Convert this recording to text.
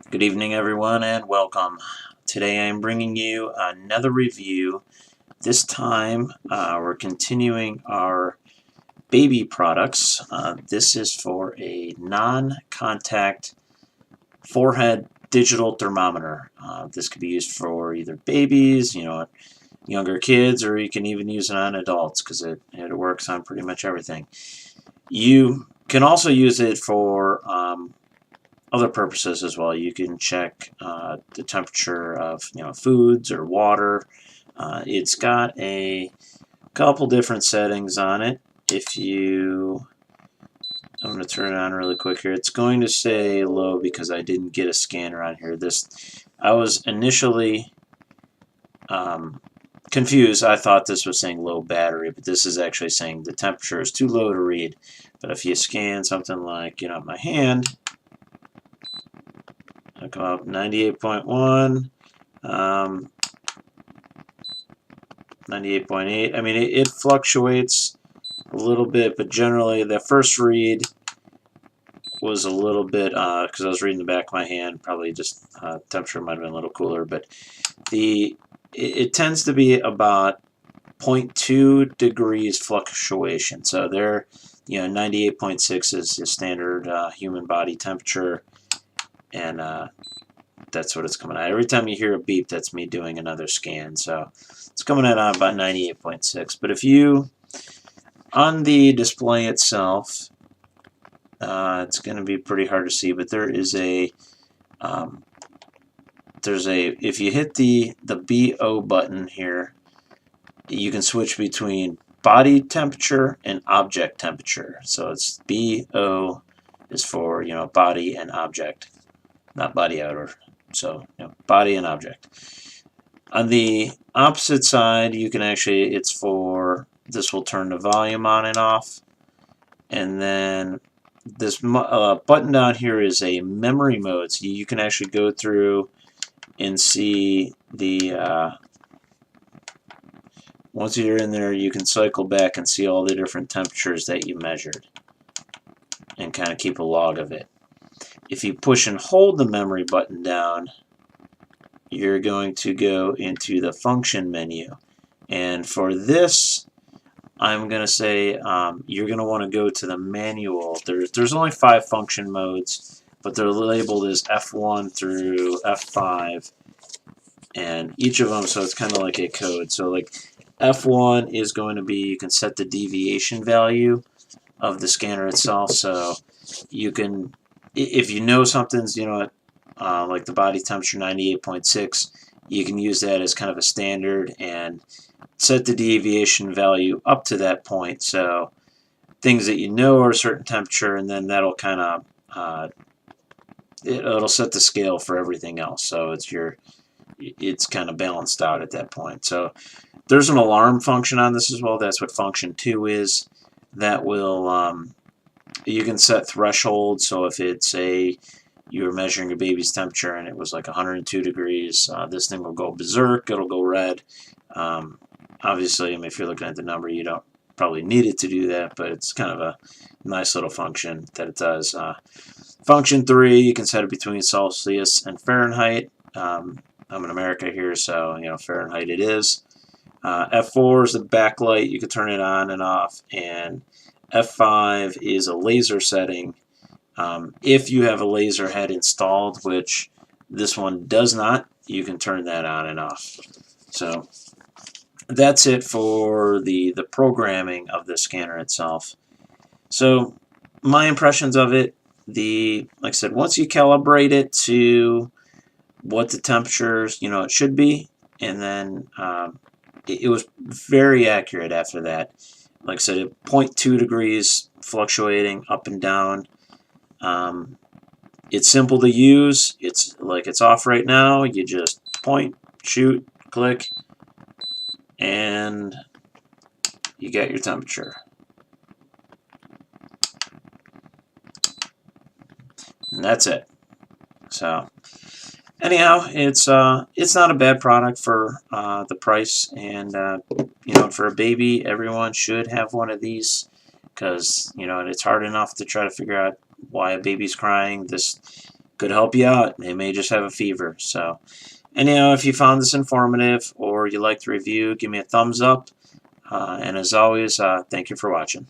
Good evening, everyone, and welcome. Today I'm bringing you another review. This time we're continuing our baby products. This is for a non-contact forehead digital thermometer. This could be used for either babies, younger kids, or you can even use it on adults because it works on pretty much everything. You can also use it for other purposes as well. You can check the temperature of foods or water. It's got a couple different settings on it. I'm going to turn it on really quick here. It's going to say low because I didn't get a scanner on here. I was initially confused. I thought this was saying low battery, but this is actually saying the temperature is too low to read. But if you scan something like my hand, I'll come up 98.1, 98.8. I mean, it fluctuates a little bit, but generally the first read was a little bit, because I was reading the back of my hand, probably just temperature might have been a little cooler, but it tends to be about 0.2 degrees fluctuation. So there, 98.6 is the standard human body temperature, and that's what it's coming at. Every time you hear a beep, that's me doing another scan. So it's coming at about 98.6. But if you, on the display itself, it's going to be pretty hard to see, but there is if you hit the BO button here, you can switch between body temperature and object temperature. So it's BO is for, body and object, not body outer. So, body and object. On the opposite side, you can actually, this will turn the volume on and off. And then this button down here is a memory mode. So you can actually go through and see once you're in there, you can cycle back and see all the different temperatures that you measured and kind of keep a log of it. If you push and hold the memory button down, you're going to go into the function menu. And for this, I'm going to say you're going to want to go to the manual. There's only 5 function modes, but they're labeled as F1 through F5. And each of them, so it's kind of like a code. So like F1 is going to be, you can set the deviation value of the scanner itself. So you can, if you know something's, like the body temperature 98.6, you can use that as kind of a standard and set the deviation value up to that point. So things that you know are a certain temperature, and then that'll kind of it'll set the scale for everything else. So it's kind of balanced out at that point. So there's an alarm function on this as well. That's what function 2 is. That will you can set thresholds. So if it's you were measuring a baby's temperature and it was like 102 degrees, this thing will go berserk. It'll go red. Obviously, if you're looking at the number, you don't probably need it to do that, but it's kind of a nice little function that it does. Function 3, you can set it between Celsius and Fahrenheit. I'm in America here, so Fahrenheit it is. F4 is the backlight. You can turn it on and off, and F5 is a laser setting. If you have a laser head installed, which this one does not, you can turn that on and off. So that's it for the programming of the scanner itself. So my impressions of it, like I said, once you calibrate it to what the temperatures it should be, and then it was very accurate after that. Like I said, 0.2 degrees fluctuating up and down. It's simple to use. It's off right now. You just point, shoot, click, and you get your temperature. And that's it. So anyhow, it's not a bad product for the price, and for a baby, everyone should have one of these, because it's hard enough to try to figure out why a baby's crying. This Could help you out. They may just have a fever. So, anyhow, if you found this informative or you liked the review, give me a thumbs up. And as always, thank you for watching.